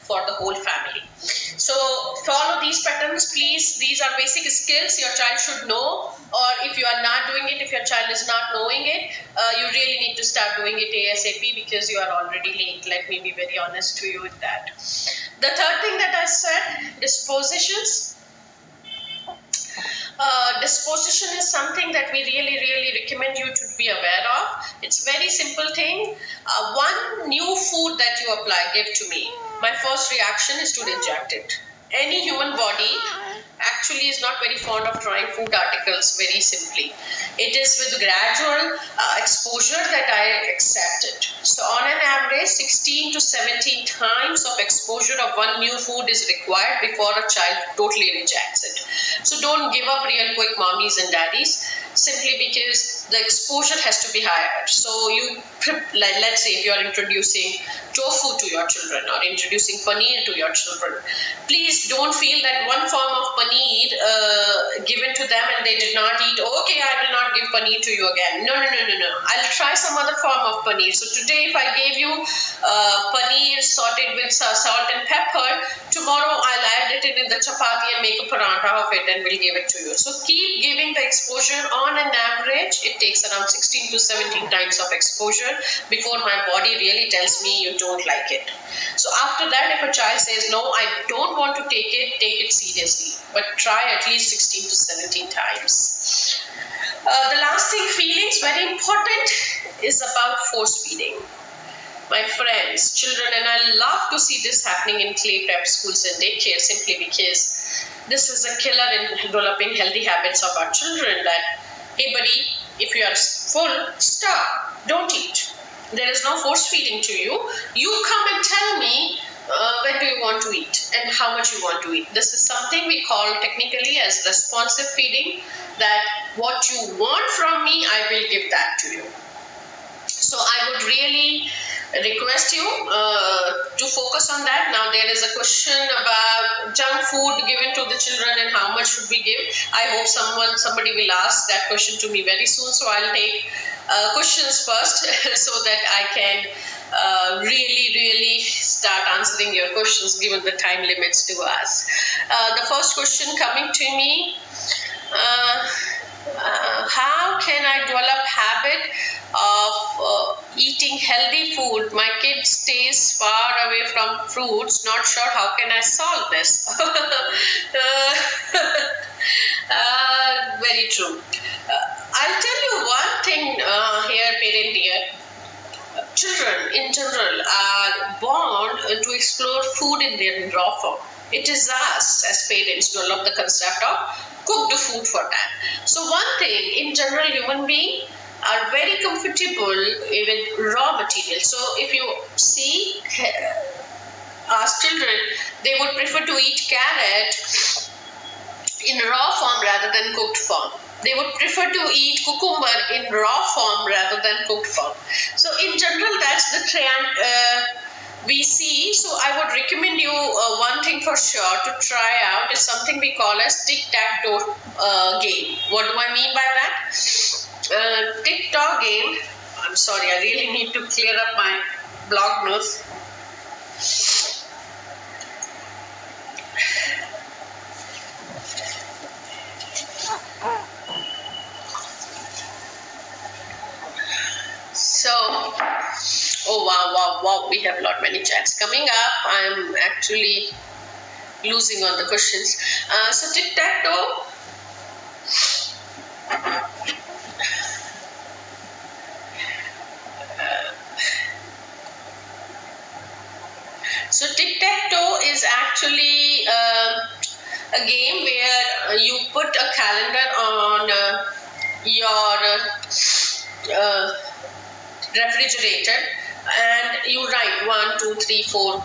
for the whole family. So follow these patterns, please. These are basic skills your child should know, or if you are not doing it, if your child is not knowing it, you really need to start doing it ASAP, because you are already late. Let me be very honest to you with that. The third thing that I said, dispositions. Disposition is something that we really recommend you to be aware of. It's very simple thing. One new food that you apply, give to me. My first reaction is to reject it. Any human body actually is not very fond of trying food articles very simply. It is with gradual exposure that I accept it. So on an average, 16 to 17 times of exposure of one new food is required before a child totally rejects it. So don't give up real quick, mommies and daddies, simply because the exposure has to be higher. So let's say if you are introducing tofu to your children or introducing paneer to your children, please don't feel that one form of paneer given to them and they did not eat, okay, I will not give paneer to you again. No. I'll try some other form of paneer. So today if I gave you paneer sorted with salt and pepper, tomorrow I'll add it in the chapati and make a paratha of it and we'll give it to you. So keep giving the exposure. On an average, it takes around 16 to 17 times of exposure before my body really tells me you don't like it. So after that, if a child says, no, I don't want to take it seriously. But try at least 16 to 17 times. The last thing, feelings, very important, is about force feeding. My friends, children, and I love to see this happening in play prep schools and daycare, simply because this is a killer in developing healthy habits of our children. That, hey buddy, if you are full, stop, don't eat. There is no force feeding to you. You come and tell me when do you want to eat and how much you want to eat. This is something we call technically as responsive feeding, that what you want from me, I will give that to you. So I would really request you to focus on that. Now there is a question about junk food given to the children and how much should we give. I hope somebody will ask that question to me very soon. So I'll take questions first so that I can really start answering your questions given the time limits to us. The first question coming to me, how can I develop habit of eating healthy food? My kid stays far away from fruits. Not sure how can I solve this. Very true. I'll tell you one thing here, parent dear. Children in general are born to explore food in their raw form. It is us as parents to develop the concept of cooked food for them. So one thing, in general, human beings are very comfortable with raw material. So if you see us children, they would prefer to eat carrot in raw form rather than cooked form. They would prefer to eat cucumber in raw form rather than cooked form. So in general, that's the trend we see. So I would recommend you one thing for sure to try out is something we call as tic-tac-toe game. What do I mean by that? Tic-tac game. I'm sorry, I really need to clear up my blocked nose. So, oh wow, we have many chats coming up. I'm actually losing on the questions. So tic-tac-toe. So tic-tac-toe is actually a game where you put a calendar on your refrigerator and you write 1, 2, 3, 4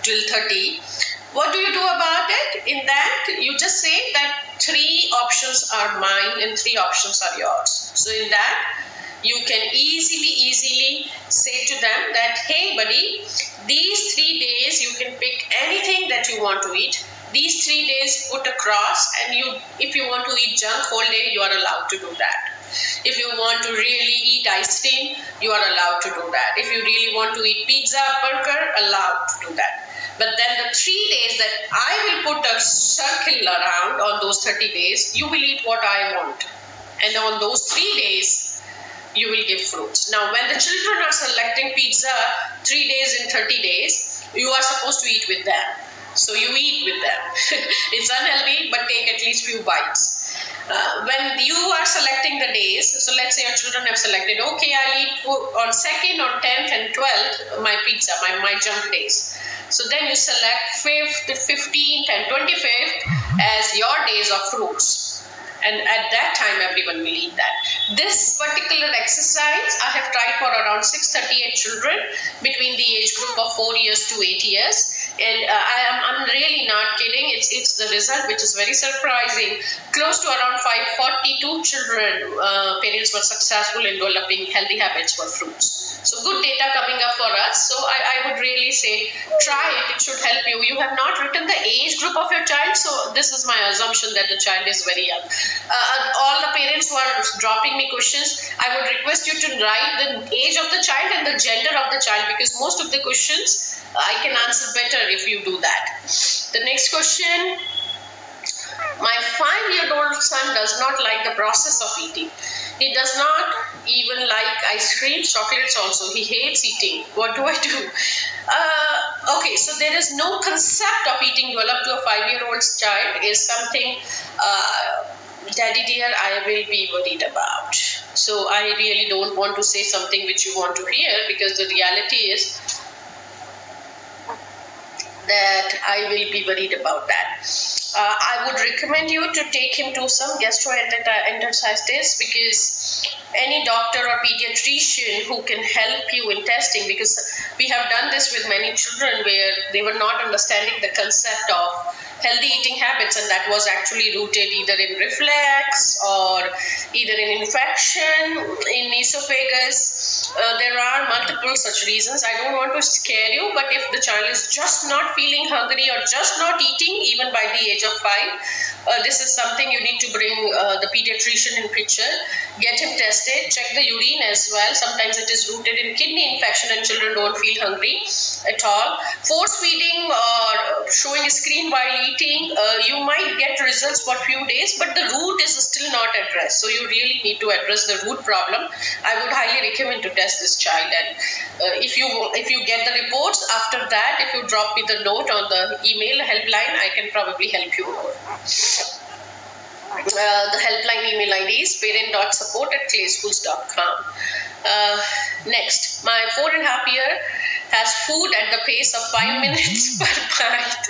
till 30. What do you do about it? In that, you just say that 3 options are mine and 3 options are yours. So in that, you can easily say to them that, hey buddy, these 3 days you can pick anything that you want to eat. These 3 days put across, and if you want to eat junk whole day, you are allowed to do that. If you want to really eat ice cream, you are allowed to do that. If you really want to eat pizza, burger, allowed to do that. But then the 3 days that I will put a circle around on those 30 days, you will eat what I want. And on those 3 days, you will give fruits. Now, when the children are selecting pizza 3 days in 30 days, you are supposed to eat with them. So you eat with them. It's unhealthy, but take at least few bites. When you are selecting the days, so let's say your children have selected, okay, I eat on 2nd, on 10th and 12th, my pizza, my junk days. So then you select 5th, 15th and 25th as your days of fruits. And at that time, everyone will eat that. This particular exercise, I have tried for around 638 children between the age group of 4 years to 8 years. And I'm really not kidding. It's the result which is very surprising. Close to around 542 children, parents were successful in developing healthy habits for fruits. So good data coming up for us. So I would really say try it. It should help you. You have not written the age group of your child. So this is my assumption that the child is very young. All the parents who are dropping me questions, I would request you to write the age of the child and the gender of the child, because most of the questions I can answer better if you do that. The next question. My 5-year-old son does not like the process of eating. He does not even like ice cream, chocolates also. He hates eating. What do I do? Okay, so there is no concept of eating developed to a 5-year-old child is something, Daddy dear, I will be worried about. So I really don't want to say something which you want to hear, because the reality is that I will be worried about that. I would recommend you to take him to some gastroenteritis, because any doctor or pediatrician who can help you in testing, because we have done this with many children where they were not understanding the concept of healthy eating habits, and that was actually rooted either in reflux or either in infection in esophagus. There are multiple such reasons. I don't want to scare you, but if the child is just not feeling hungry or just not eating even by the age of 5, this is something you need to bring the pediatrician in picture, get him tested, check the urine as well. Sometimes it is rooted in kidney infection and children don't feel hungry at all. Force feeding or showing a screen while eating, you might get results for few days, but the root is still not addressed. So you really need to address the root problem. I would highly recommend to test this child, and if you get the reports after that, if you drop me the note on the email helpline, I can probably help you more. The helpline email ID is parent.support@clayschools.com. Next, my 4.5-year has food at the pace of 5 minutes per bite.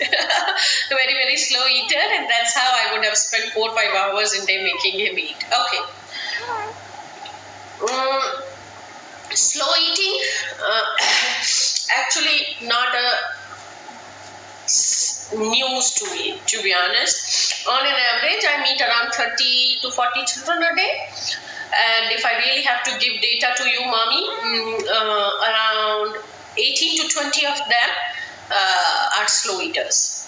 Very, very slow eater, and that's how I would have spent 4 or 5 hours in day making him eat. Okay. Slow eating, actually not a news to me, to be honest. On an average, I meet around 30 to 40 children a day. And if I really have to give data to you, mommy, around 18 to 20 of them are slow eaters.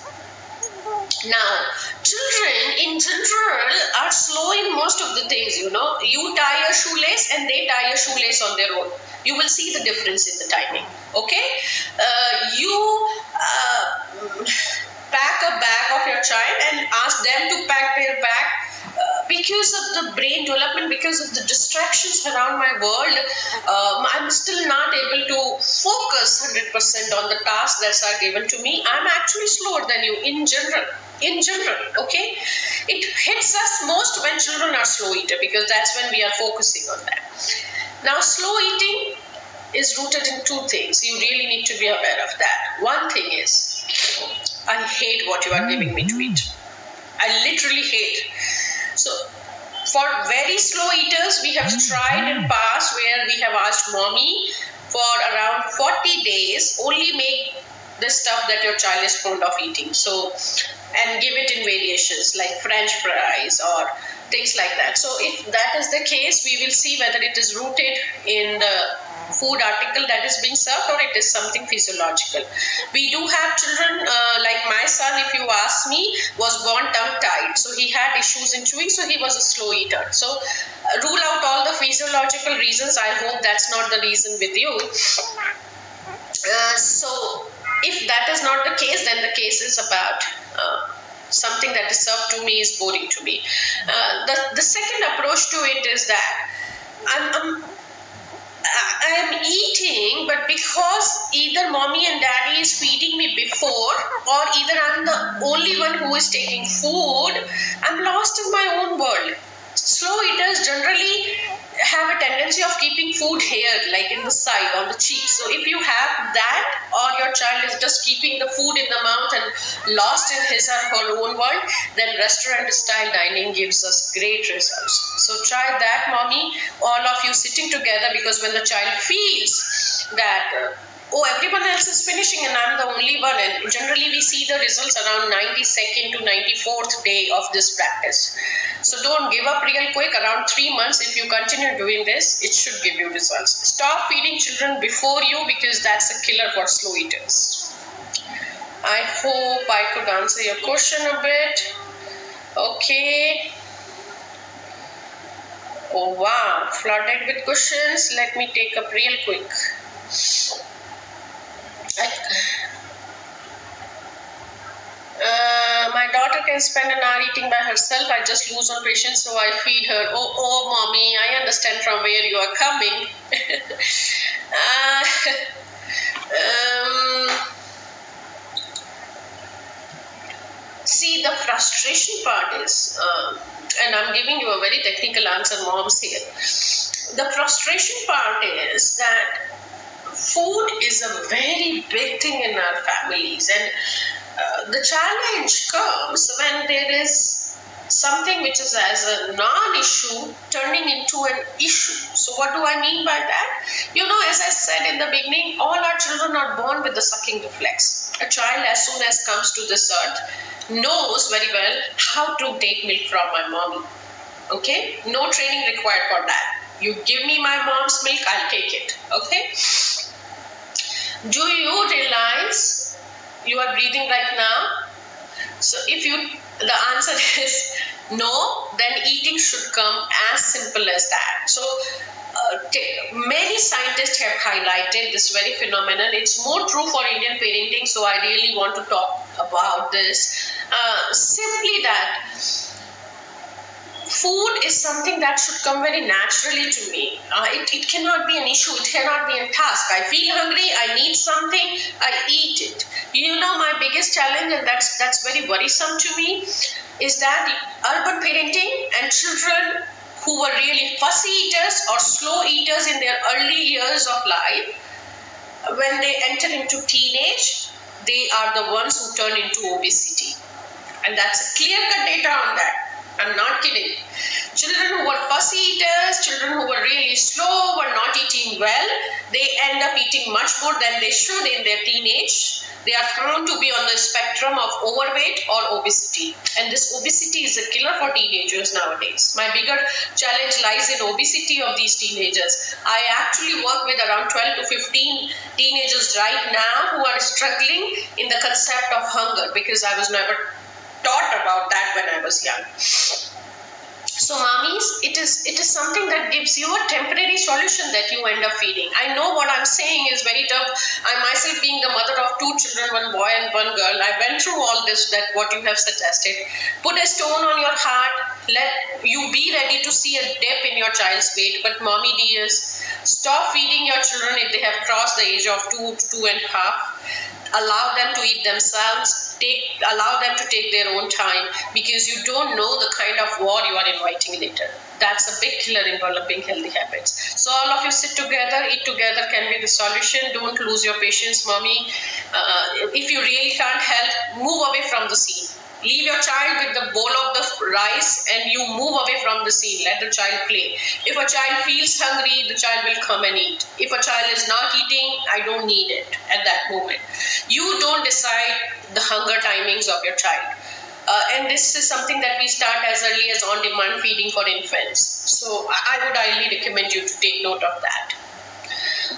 Now, children in general are slow in most of the things, you know. You tie a shoelace and they tie a shoelace on their own. You will see the difference in the timing, okay? You pack a bag of your child and ask them to pack their bag. Because of the brain development, because of the distractions around my world, I'm still not able to focus 100% on the tasks that are given to me. I'm actually slower than you in general, okay? It hits us most when children are slow eater, because that's when we are focusing on them. Now, slow eating is rooted in 2 things. You really need to be aware of that. One thing is, I hate what you are giving me to eat. I literally hate. So, for very slow eaters, we have tried in past where we have asked mommy for around 40 days, only make the stuff that your child is fond of eating. So, and give it in variations like French fries or things like that. So, if that is the case, we will see whether it is rooted in the food article that is being served or it is something physiological. We do have children, like my son, if you ask me, was born tongue-tied. So he had issues in chewing, so he was a slow eater. So rule out all the physiological reasons. I hope that's not the reason with you. So if that is not the case, then the case is about something that is served to me is boring to me. The second approach to it is that I am eating, but because either mommy and daddy is feeding me before, or either I'm the only one who is taking food, I'm lost in my own world. Slow eaters generally have a tendency of keeping food here, like in the side, on the cheek. So if you have that, or your child is just keeping the food in the mouth and lost in his or her own world, then restaurant style dining gives us great results. So try that, mommy, all of you sitting together, because when the child feels that oh, everyone else is finishing and I'm the only one, and generally we see the results around 92nd to 94th day of this practice. So don't give up real quick. Around 3 months, if you continue doing this, it should give you results. Stop feeding children before you, because that's a killer for slow eaters. I hope I could answer your question a bit. Okay. Oh wow, flooded with questions. Let me take up real quick. My daughter can spend an hour eating by herself. I just lose on patience, so I feed her. Oh, mommy, I understand from where you are coming. See, the frustration part is, and I'm giving you a very technical answer, moms here. The frustration part is that food is a very big thing in our families, and the challenge comes when there is something which is as a non-issue turning into an issue. So what do I mean by that? As I said in the beginning, all our children are born with the sucking reflex. A child, as soon as comes to this earth, knows very well how to take milk from my mommy. Okay? No training required for that. You give me my mom's milk, I'll take it. Okay? Do you realize you are breathing right now? So the answer is no, then eating should come as simple as that. So many scientists have highlighted this very phenomenon. It's more true for Indian parenting, so I really want to talk about this. Simply that food is something that should come very naturally to me. It cannot be an issue. It cannot be a task. I feel hungry. I need something. I eat it. My biggest challenge, and that's very worrisome to me, is that urban parenting and children who were really fussy eaters or slow eaters in their early years of life, when they enter into teenage, they are the ones who turn into obesity. And that's clear-cut data on that. I'm not kidding. Children who were fussy eaters, children who were really slow, were not eating well, they end up eating much more than they should in their teenage. They are found to be on the spectrum of overweight or obesity. And this obesity is a killer for teenagers nowadays. My bigger challenge lies in obesity of these teenagers. I actually work with around 12 to 15 teenagers right now who are struggling in the concept of hunger, because I was never taught about that when I was young. So mommies, it is something that gives you a temporary solution that you end up feeding. I know what I'm saying is very tough. I myself, being the mother of 2 children, 1 boy and 1 girl, I went through all this, that what you have suggested. Put a stone on your heart. Let you be ready to see a dip in your child's weight. But mommy dears, stop feeding your children if they have crossed the age of 2 to 2.5. Allow them to eat themselves. Allow them to take their own time, because you don't know the kind of war you are inviting later. That's a big killer in developing healthy habits. So all of you sit together, eat together can be the solution. Don't lose your patience, mommy. If you really can't help, move away from the scene. Leave your child with the bowl of the rice and you move away from the scene. Let the child play. If a child feels hungry, the child will come and eat. If a child is not eating, I don't need it at that moment. You don't decide the hunger timings of your child. And this is something that we start as early as on-demand feeding for infants. So I would highly recommend you to take note of that.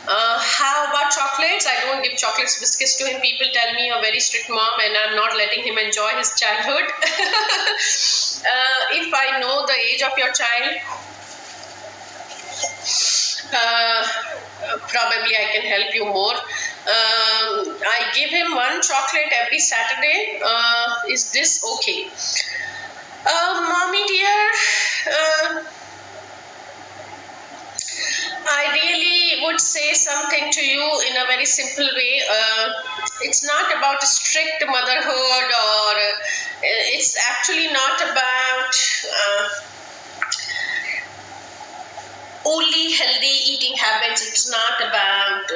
How about chocolates? I don't give chocolates, biscuits to him. People tell me a very strict mom and I'm not letting him enjoy his childhood. If I know the age of your child, probably I can help you more. I give him one chocolate every Saturday. Is this okay? Mommy dear, I really would say something to you in a very simple way. It's not about strict motherhood, or it's actually not about only healthy eating habits. It's not about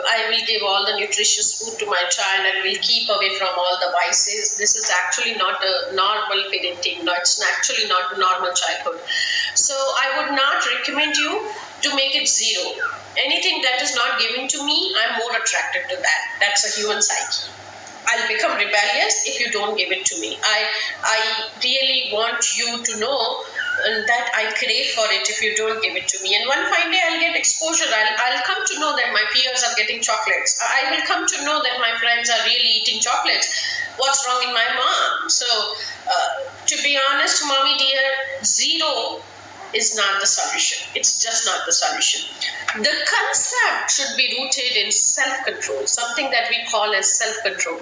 I will give all the nutritious food to my child and will keep away from all the vices. This is actually not a normal parenting. No, it's actually not normal childhood. So I would not recommend you to make it zero. Anything that is not given to me, I'm more attracted to that. That's a human psyche. I'll become rebellious if you don't give it to me. I really want you to know that I crave for it if you don't give it to me. And one fine day I'll get exposure. I'll come to know that my peers are getting chocolates. I will come to know that my friends are really eating chocolates. What's wrong in my mom? So, to be honest, mommy dear, zero is not the solution. It's just not the solution. The concept should be rooted in self-control, something that we call as self-control,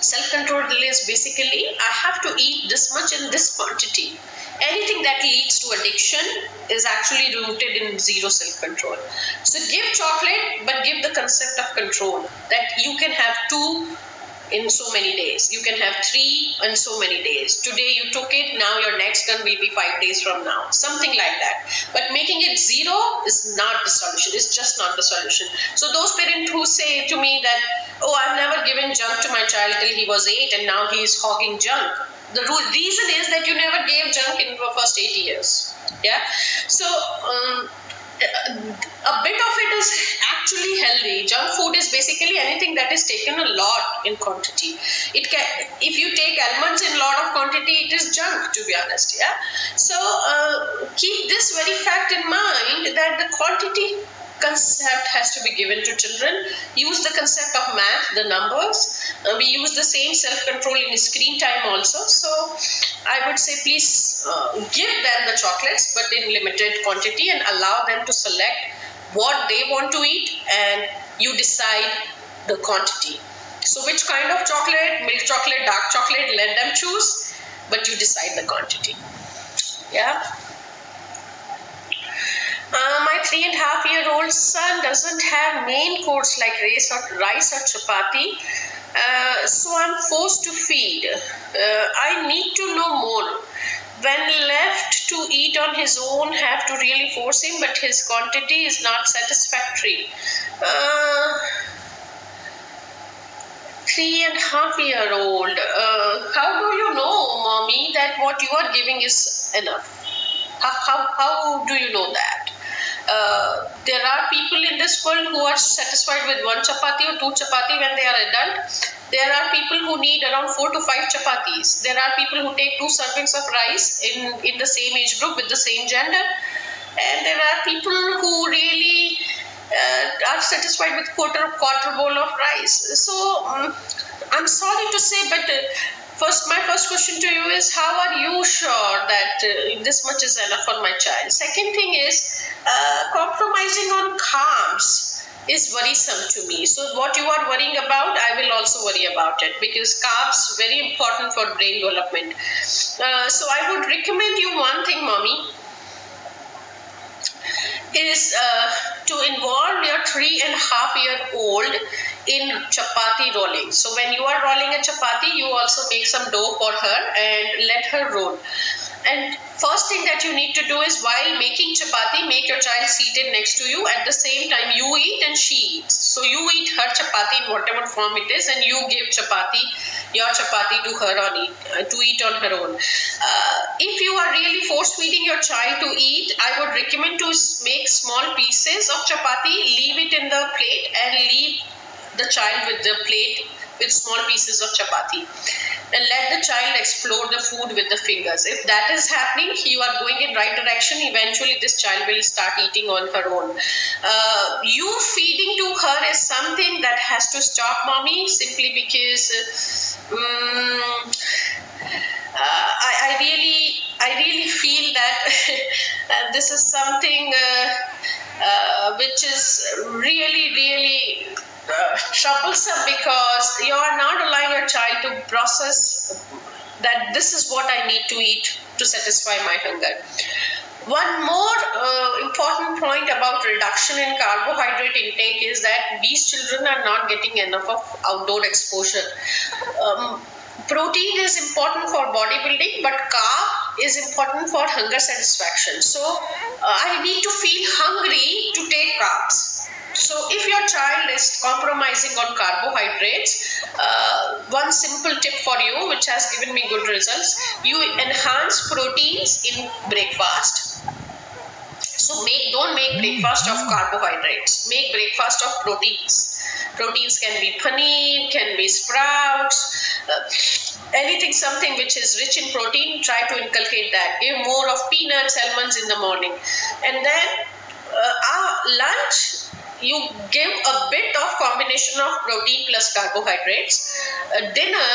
Self-control is basically, I have to eat this much in this quantity. Anything that leads to addiction is actually rooted in zero self-control. So give chocolate, but give the concept of control, that you can have 2 in so many days. You can have 3 in so many days. Today you took it, now your next gun will be 5 days from now. Something like that. But making it zero is not the solution. It's just not the solution. So those parents who say to me that, oh, I've never given junk to my child till he was 8 and now he's hogging junk. The reason is that you never gave junk in the first 8 years. Yeah. So, a bit of it is actually healthy. Junk food is basically anything that is taken a lot in quantity. It can, if you take almonds in a lot of quantity, it is junk, to be honest. Yeah. So keep this very fact in mind, that the quantity concept has to be given to children. Use the concept of math, the numbers. We use the same self-control in screen time also. So I would say please give them the chocolates, but in limited quantity, and allow them to select what they want to eat, and you decide the quantity. So which kind of chocolate, milk chocolate, dark chocolate, let them choose, but you decide the quantity. Yeah. My 3.5-year-old son doesn't have main course like rice or chapati, so I'm forced to feed. I need to know more. When left to eat on his own, have to really force him, but his quantity is not satisfactory. 3.5-year-old. How do you know, mommy, that what you are giving is enough? How do you know that? There are people in this world who are satisfied with 1 chapati or 2 chapati when they are adult. There are people who need around 4 to 5 chapatis. There are people who take 2 servings of rice in the same age group with the same gender. And there are people who really are satisfied with quarter bowl of rice. So I'm sorry to say, but my first question to you is, how are you sure that this much is enough for my child? Second thing is, compromising on carbs is worrisome to me. So what you are worrying about, I will also worry about it, because carbs very important for brain development. So I would recommend you one thing, mommy, is to involve your 3.5-year-old in chapati rolling. So when you are rolling a chapati, you also make some dough for her and let her roll. And first thing that you need to do is, while making chapati, make your child seated next to you. At the same time, you eat and she eats. So you eat her chapati in whatever form it is, and you give your chapati to her to eat on her own. If you are really force feeding your child to eat, I would recommend to make small pieces of chapati, leave it in the plate, and leave the child with the plate with small pieces of chapati, and let the child explore the food with the fingers. If that is happening, you are going in right direction. Eventually this child will start eating on her own. You feeding to her is something that has to stop, mommy, simply because I really feel that this is something which is really troublesome, because you are not allowing your child to process that this is what I need to eat to satisfy my hunger. One more important point about reduction in carbohydrate intake is that these children are not getting enough of outdoor exposure. Protein is important for bodybuilding, but carb is important for hunger satisfaction. So I need to feel hungry to take carbs. So if your child is compromising on carbohydrates, one simple tip for you, which has given me good results, you enhance proteins in breakfast. So don't make breakfast of carbohydrates. Make breakfast of proteins. Proteins can be paneer, can be sprouts, anything, something which is rich in protein. Try to inculcate that. Give more of peanuts, almonds in the morning, and then lunch. You give a bit of combination of protein plus carbohydrates. Dinner,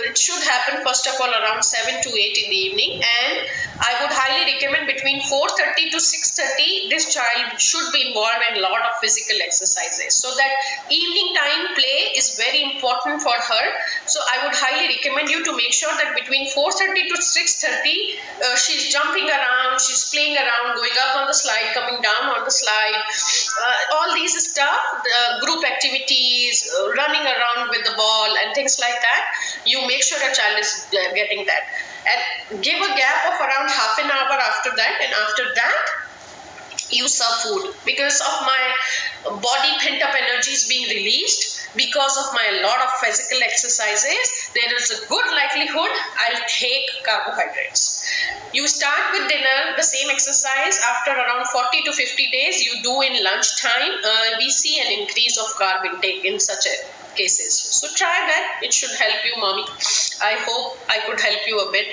it should happen first of all around 7 to 8 in the evening, and I would highly recommend between 4:30 to 6:30 this child should be involved in a lot of physical exercises, so that evening time play is very important for her. So I would highly recommend you to make sure that between 4:30 to 6:30 she's jumping around, she's playing around, going up on the slide, coming down on the slide, all these stuff, group activities, running around with the ball and things like that. You make sure a child is getting that, and give a gap of around half an hour after that, and after that you serve food. Because of my body pent up energies being released, because of my lot of physical exercises, there is a good likelihood I'll take carbohydrates. You start with dinner, the same exercise. After around 40 to 50 days, you do in lunchtime. We see an increase of carb intake in such cases. So try that. It should help you, mommy. I hope I could help you a bit.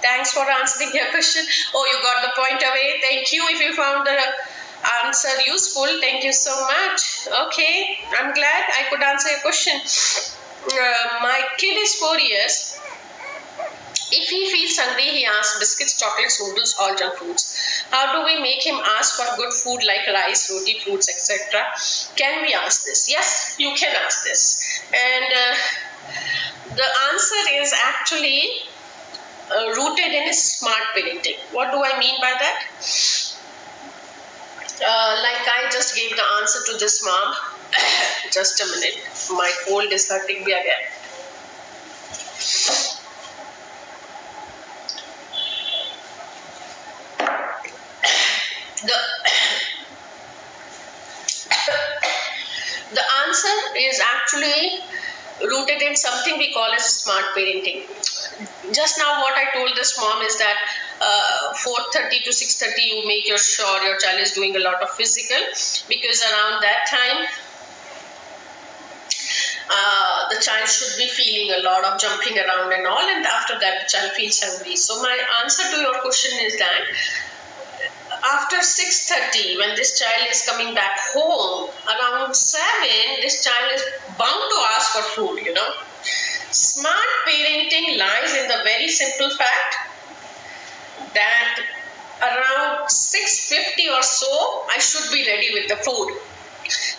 Thanks for answering your question. Oh, you got the point away. Thank you if you found the answer useful. Thank you so much. Okay, I'm glad I could answer your question. My kid is 4 years. If he feels hungry, he asks biscuits, chocolates, noodles, all junk foods. How do we make him ask for good food like rice, roti, fruits, etc.? Can we ask this? Yes, you can ask this. And the answer is actually rooted in smart parenting. What do I mean by that? Like I just gave the answer to this mom. Just a minute. My cold is hurting me again. The answer is actually rooted in something we call as smart parenting. Just now what I told this mom is that 4:30 to 6:30 you make sure your child is doing a lot of physical, because around that time the child should be feeling a lot of jumping around and all, and after that the child feels hungry. So my answer to your question is that after 6:30, when this child is coming back home, around 7, this child is bound to ask for food, Smart parenting lies in the very simple fact that around 6:50 or so, I should be ready with the food.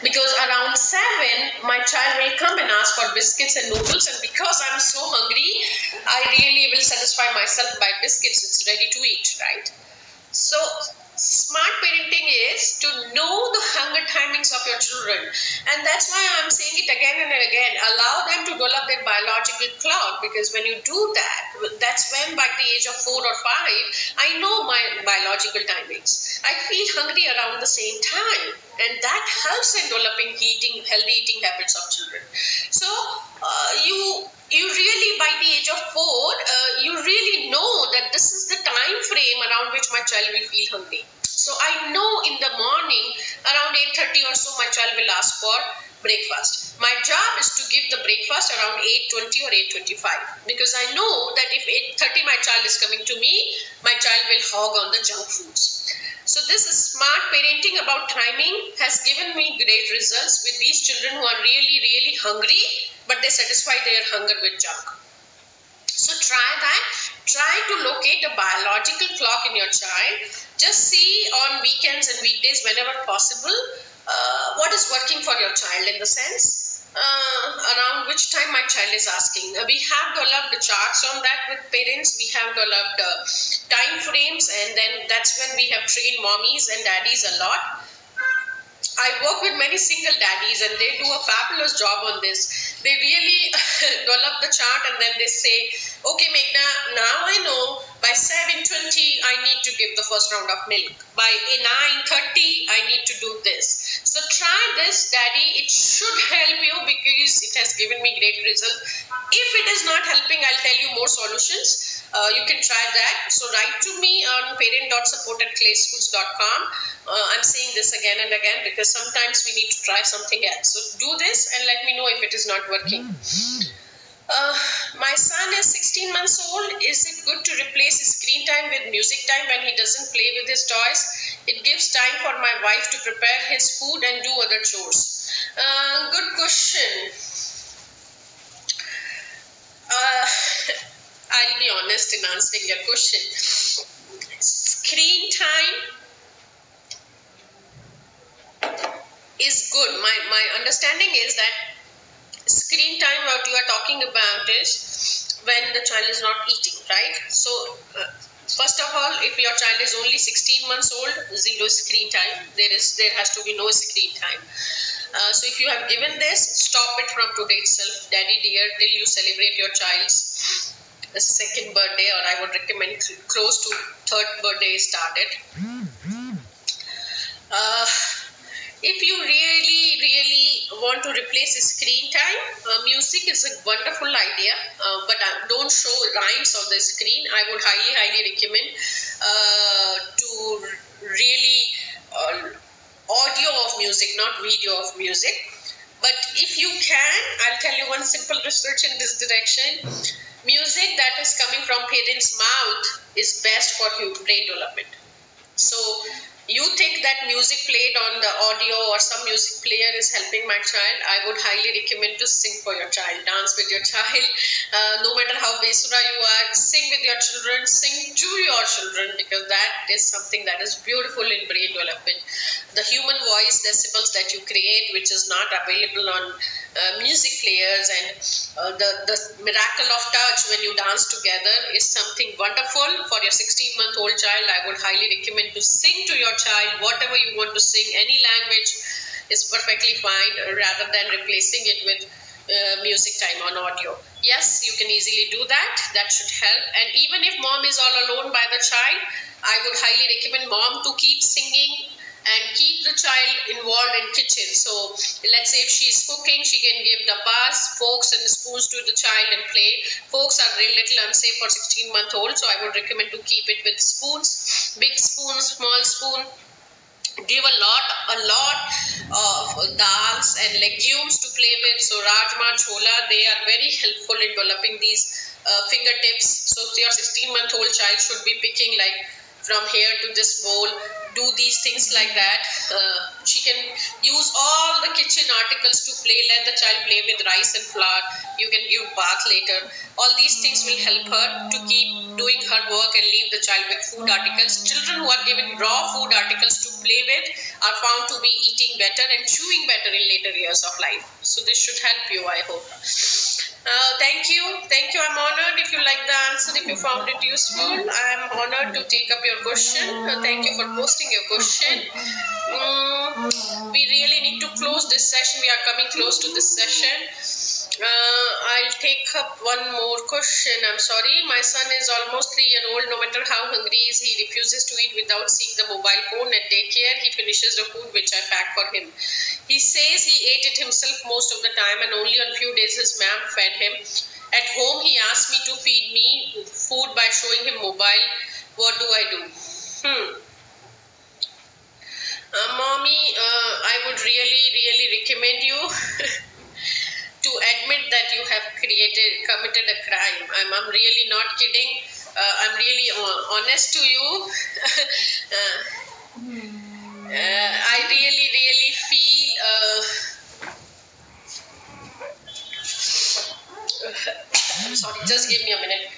Because around 7, my child will come and ask for biscuits and noodles, and because I'm so hungry, I really will satisfy myself by biscuits. It's ready to eat, right? So smart parenting is to know the hunger timings of your children, and that's why I'm saying it again and again. Allow them to develop their biological clock, because when you do that, that's when by the age of 4 or 5, I know my biological timings. I feel hungry around the same time, and that helps in developing healthy eating habits of children. So you really, by the age of 4, you really know that this is the time frame around which my child will feel hungry. So I know in the morning around 8:30 or so, my child will ask for breakfast. My job is to give the breakfast around 8:20 or 8:25, because I know that if 8:30 my child is coming to me, my child will hog on the junk foods. So this is smart parenting about timing has given me great results with these children who are really hungry, but they satisfy their hunger with junk. So try that. Try to locate a biological clock in your child. Just see on weekends and weekdays whenever possible what is working for your child, in the sense around which time my child is asking. We have developed charts on that with parents. We have developed time frames, and then that's when we have trained mommies and daddies a lot. I work with many single daddies, and they do a fabulous job on this. They really develop the chart, and then they say, okay, Meghna, now I know by 7:20 I need to give the first round of milk. By 9:30 I need to do this. So try this, daddy. It should help you because it has given me great results. If it is not helping, I'll tell you more solutions. You can try that. So write to me on parent.support@clayschools.com. I'm saying this again and again because sometimes we need to try something else. So do this and let me know if it is not working. My son is 16 months old. Is it good to replace his screen time with music time when he doesn't play with his toys? It gives time for my wife to prepare his food and do other chores. Good question. Uh, I'll be honest in answering your question. Screen time is good. My understanding is that screen time, what you are talking about is when the child is not eating, right? So first of all, if your child is only 16 months old, zero screen time. There has to be no screen time. So if you have given this, stop it from today itself, daddy dear, till you celebrate your child's second birthday, or I would recommend close to third birthday started. If you really want to replace screen time, music is a wonderful idea, but don't show rhymes on the screen. I would highly recommend to really audio of music, not video of music. But if you can, I'll tell you one simple research in this direction. Music that is coming from parents' mouth is best for brain development. So you think that music played on the audio or some music player is helping my child, I would highly recommend to sing for your child, dance with your child. No matter how besura you are, sing with your children, sing to your children, because that is something that is beautiful in brain development. The human voice decibels that you create, which is not available on music players, and the miracle of touch when you dance together is something wonderful. For your 16-month-old child, I would highly recommend to sing to your child whatever you want to sing. Any language is perfectly fine, rather than replacing it with music time on audio. Yes, you can easily do that. That should help. And even if mom is all alone by the child, I would highly recommend mom to keep singing and keep the child involved in kitchen. So let's say if she's cooking, she can give the bars, forks and spoons to the child and play. Forks are a little unsafe for 16-month-old, so I would recommend to keep it with spoons, big spoon, small spoon. Give a lot of dals and legumes to play with. So rajma, chola, they are very helpful in developing these fingertips. So your 16-month-old child should be picking like from here to this bowl, do these things like that. She can use all the kitchen articles to play. Let the child play with rice and flour. You can give bath later. All these things will help her to keep doing her work and leave the child with food articles. Children who are given raw food articles to play with are found to be eating better and chewing better in later years of life. So this should help you, I hope. Thank you. I'm honored if you like the answer, if you found it useful. I am honored to take up your question. Thank you for posting your question. We really need to close this session. We are coming close to this session. I'll take up one more question. I'm sorry. My son is almost 3 years old. No matter how hungry he is, he refuses to eat without seeing the mobile phone. At daycare, he finishes the food which I pack for him. He says he ate it himself most of the time, and only on few days his ma'am fed him. At home, he asked me to feed me food by showing him mobile. What do I do? Mommy, I would really recommend you to admit that you have committed a crime. I'm really not kidding. I'm really honest to you. I really feel I'm sorry, just give me a minute.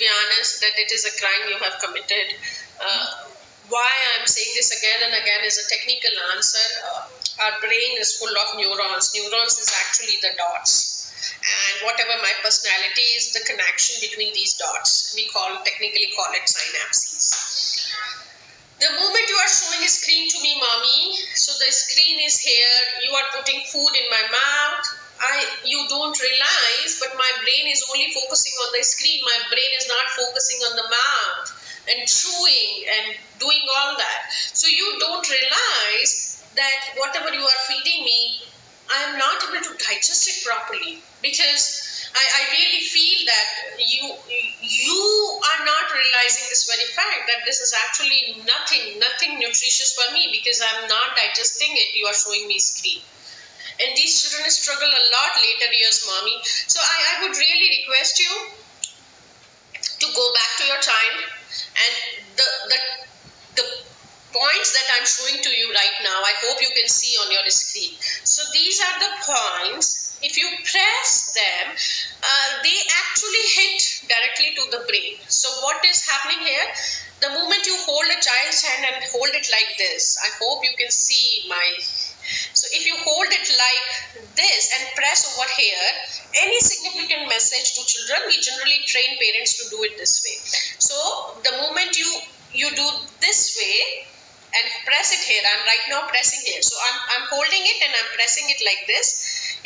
be honest, that it is a crime you have committed. Why I'm saying this again and again is a technical answer. Our brain is full of neurons. Neurons is actually the dots. And whatever my personality is, the connection between these dots. We technically call it synapses. The moment you are showing a screen to me, mommy, so the screen is here, you are putting food in my mouth, you don't realize, but my brain is only focusing on the screen. My brain is not focusing on the mouth and chewing and doing all that. So you don't realize that whatever you are feeding me, I am not able to digest it properly, because I really feel that you are not realizing this very fact that this is actually nothing nutritious for me, because I'm not digesting it. You are showing me screen. And these children struggle a lot later years, mommy. So I would really request you to go back to your child, and the points that I'm showing to you right now, I hope you can see on your screen. So these are the points. If you press them, they actually hit directly to the brain. So what is happening here? The moment you hold a child's hand and hold it like this, I hope you can see my... So if you hold it like this and press over here, any significant message to children, we generally train parents to do it this way. So the moment you do this way and press it here, I'm right now pressing here. So I'm holding it and I'm pressing it like this.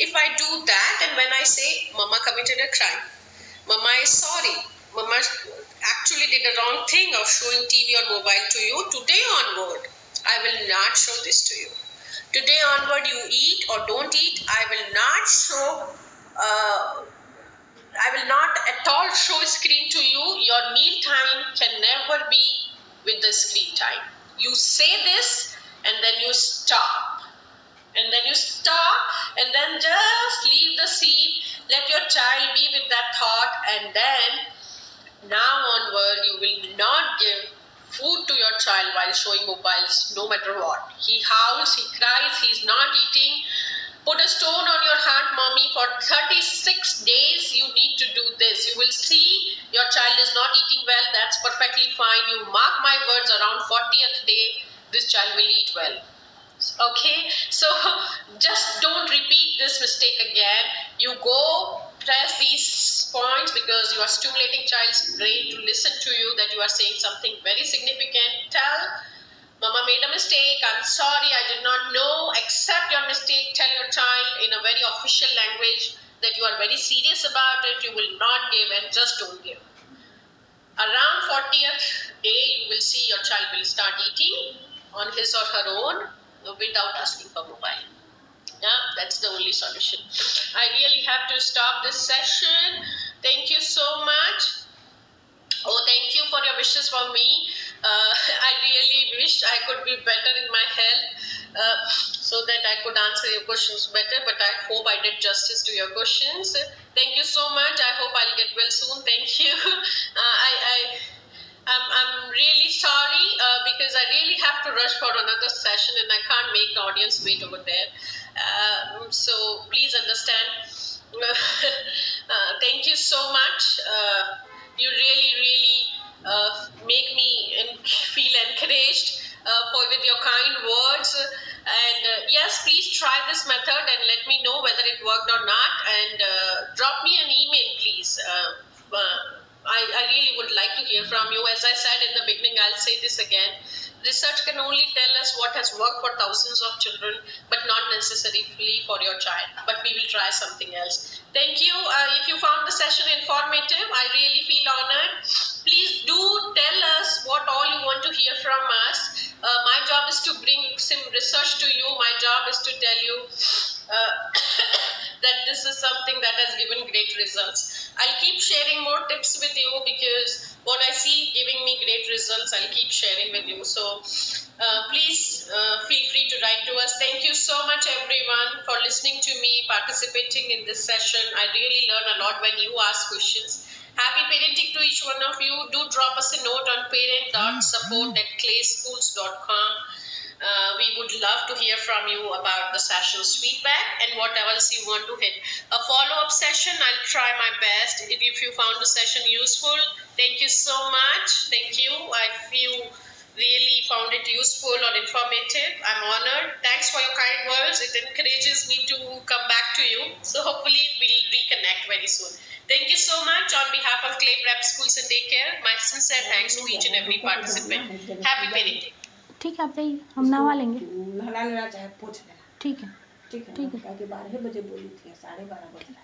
If I do that, and when I say, Mama committed a crime, Mama is sorry, Mama actually did the wrong thing of showing TV or mobile to you, today onward, I will not show this to you. Today onward, you eat or don't eat, I will not show, I will not at all show screen to you. Your meal time can never be with the screen time. You say this and then you stop. And then you stop and then just leave the seat. Let your child be with that thought, and then now onward, you will not give food to your child while showing mobiles, no matter what. He howls, he cries, he's not eating. Put a stone on your heart, mommy. For 36 days, you need to do this. You will see your child is not eating well. That's perfectly fine. You mark my words, around 40th day, this child will eat well. Okay, so just don't repeat this mistake again. You go press these points, because you are stimulating child's brain to listen to you, that you are saying something very significant. Tell, Mama made a mistake, I'm sorry, I did not know. Accept your mistake. Tell your child in a very official language that you are very serious about it. You will not give, and just don't give. Around 40th day, you will see your child will start eating on his or her own without asking for mobile. Yeah, that's the only solution. I really have to stop this session. Thank you so much. Oh, thank you for your wishes for me. I really wish I could be better in my health, so that I could answer your questions better, but I hope I did justice to your questions. Thank you so much. I hope I'll get well soon. Thank you. I'm really sorry, because I really have to rush for another session and I can't make the audience wait over there. So please understand. Thank you so much. You really make me feel encouraged with your kind words. And yes, please try this method and let me know whether it worked or not. And drop me an email, please. I really would like to hear from you. As I said in the beginning, I'll say this again. Research can only tell us what has worked for thousands of children, but not necessarily for your child. But we will try something else. Thank you. If you found the session informative, I really feel honored. Please do tell us what all you want to hear from us. My job is to bring some research to you. My job is to tell you that this is something that has given great results. I'll keep sharing more tips with you, because what I see giving me great results, I'll keep sharing with you. So please feel free to write to us. Thank you so much, everyone, for listening to me, participating in this session. I really learn a lot when you ask questions. Happy parenting to each one of you. Do drop us a note on parent.support@clayschools.com. We would love to hear from you about the session's feedback and what else you want to hit. A follow-up session, I'll try my best. If you found the session useful, thank you so much. Thank you. If you really found it useful or informative, I'm honored. Thanks for your kind words. It encourages me to come back to you. So hopefully we'll reconnect very soon. Thank you so much on behalf of Clay Prep Schools and Daycare. My sincere thanks to each and every participant. Happy parenting. ठीक है, आप जाइए, हम नहवा लेंगे। नहला लेना चाहे पोछ लेना। ठीक है, ठीक है, ठीक है। ताकि 12 बजे बोली थी, 12:30 बजे।